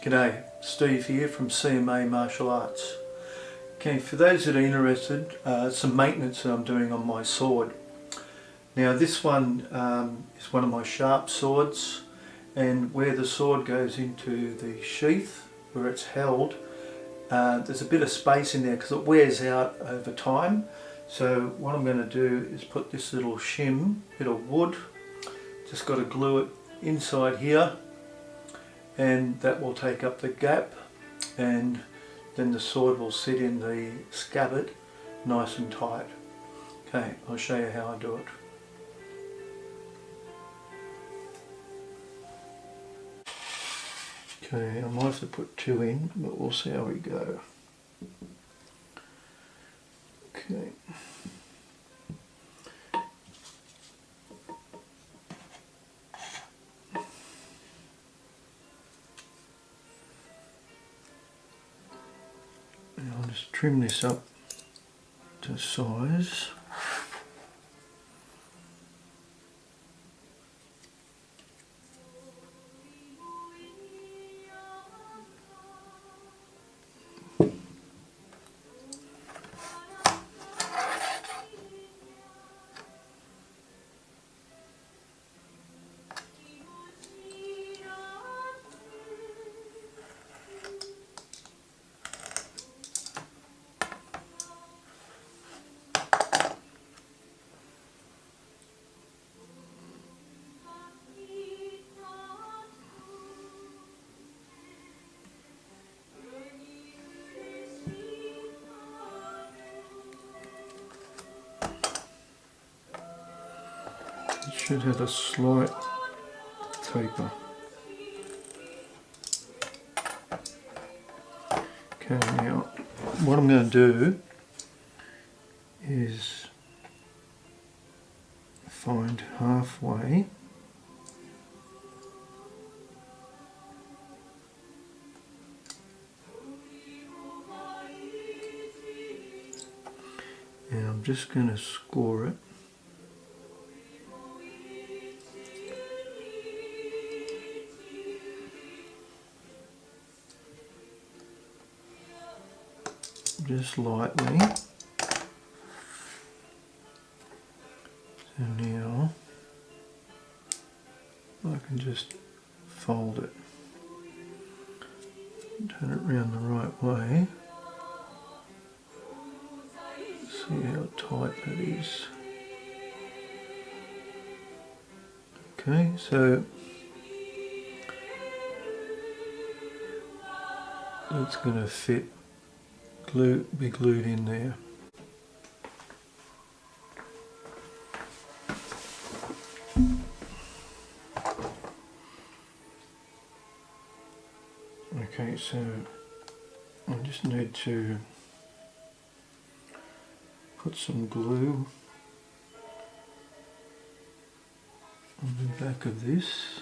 G'day, Steve here from CMA Martial Arts. Okay, for those that are interested, some maintenance that I'm doing on my sword. Now this one is one of my sharp swords, and where the sword goes into the sheath, where it's held, there's a bit of space in there because it wears out over time. So what I'm going to do is put this little shim, bit of wood, just got to glue it inside here, and that will take up the gap, and then the sword will sit in the scabbard nice and tight. Okay, I'll show you how I do it. Okay, I might have to put two in, but we'll see how we go. Okay. And I'll just trim this up to size. It should have a slight taper. Okay, now what I'm going to do is find halfway . And I'm just going to score it . Just lightly. So now I can just fold it, turn it around the right way. See how tight that is. Okay, so it's going to fit. Be glued in there. Okay, so I just need to put some glue on the back of this.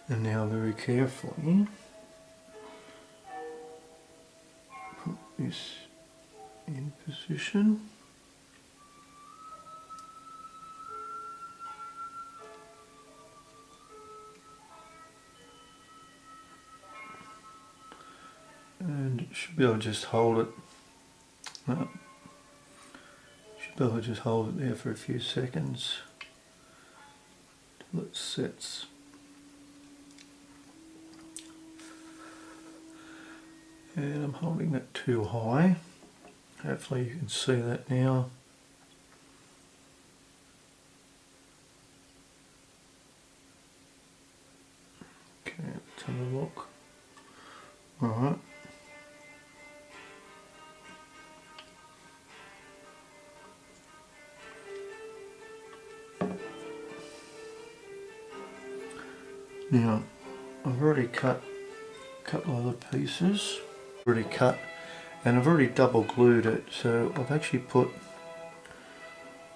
And now very carefully put this in position. And should be able to just hold it. No, should be able to just hold it there for a few seconds till it sets. And I'm holding that too high. Hopefully you can see that now. Okay, let's have a look. Alright. Now, I've already cut a couple other pieces. Already cut, and I've already double glued it, so I've actually put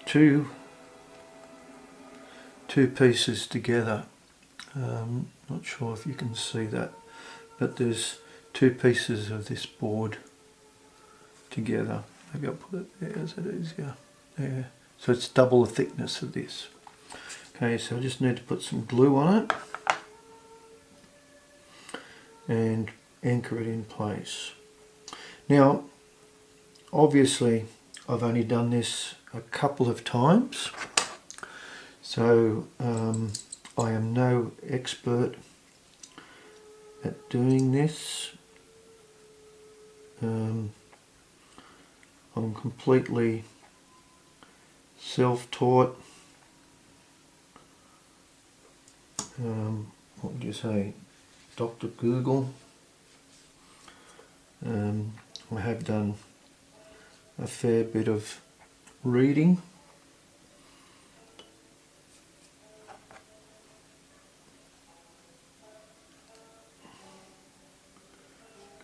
two pieces together. Not sure if you can see that, but there's two pieces of this board together. Maybe I'll put it there as it is, yeah. There. So it's double the thickness of this. Okay, so I just need to put some glue on it and anchor it in place. Now, obviously, I've only done this a couple of times, so I am no expert at doing this. I'm completely self-taught. What would you say? Dr. Google. I have done a fair bit of reading.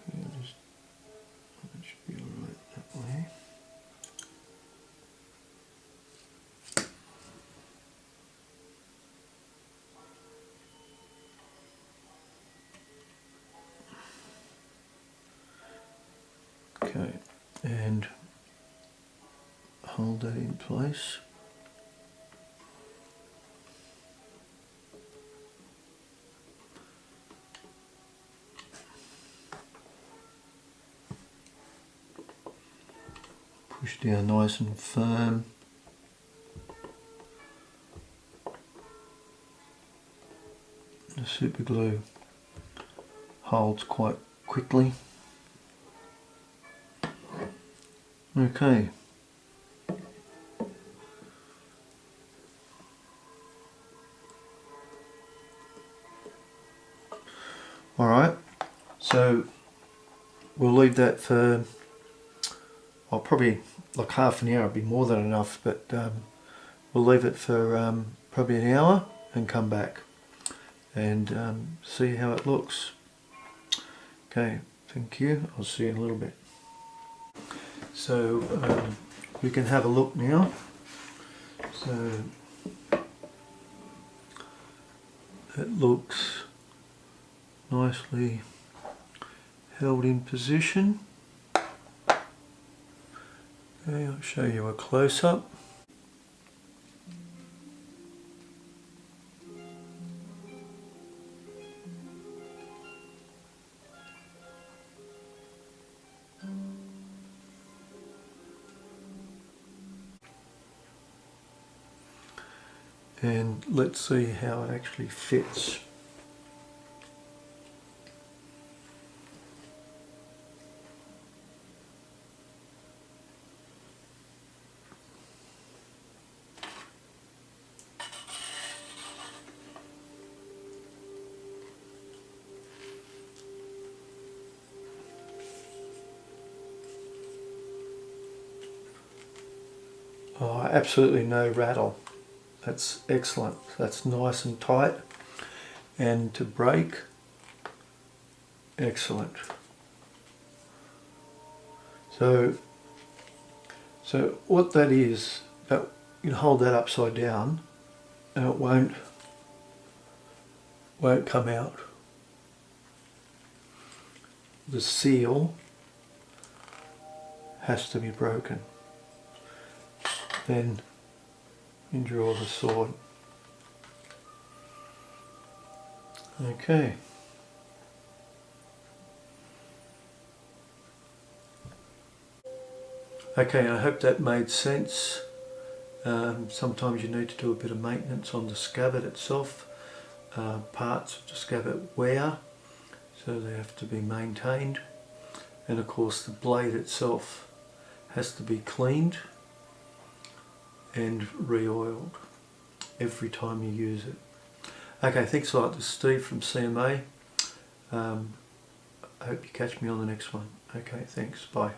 That should be alright that way. Okay, and hold that in place. Push down nice and firm. The super glue holds quite quickly. Okay. Alright, so we'll leave that for, well, probably like half an hour, would be more than enough, but we'll leave it for probably an hour and come back and see how it looks. Okay, thank you. I'll see you in a little bit. So we can have a look now. So it looks nicely held in position. Okay, I'll show you a close-up. And let's see how it actually fits. Oh, absolutely no rattle. That's excellent. That's nice and tight. And to break, excellent. So what that is, that you can hold that upside down and it won't come out. The seal has to be broken. Then you draw the sword. Okay. Okay, I hope that made sense. Sometimes you need to do a bit of maintenance on the scabbard itself. Parts of the scabbard wear, so they have to be maintained. And of course the blade itself has to be cleaned and re-oiled every time you use it. Okay, thanks a lot. This is Steve from CMA. I hope you catch me on the next one. Okay, thanks. Bye.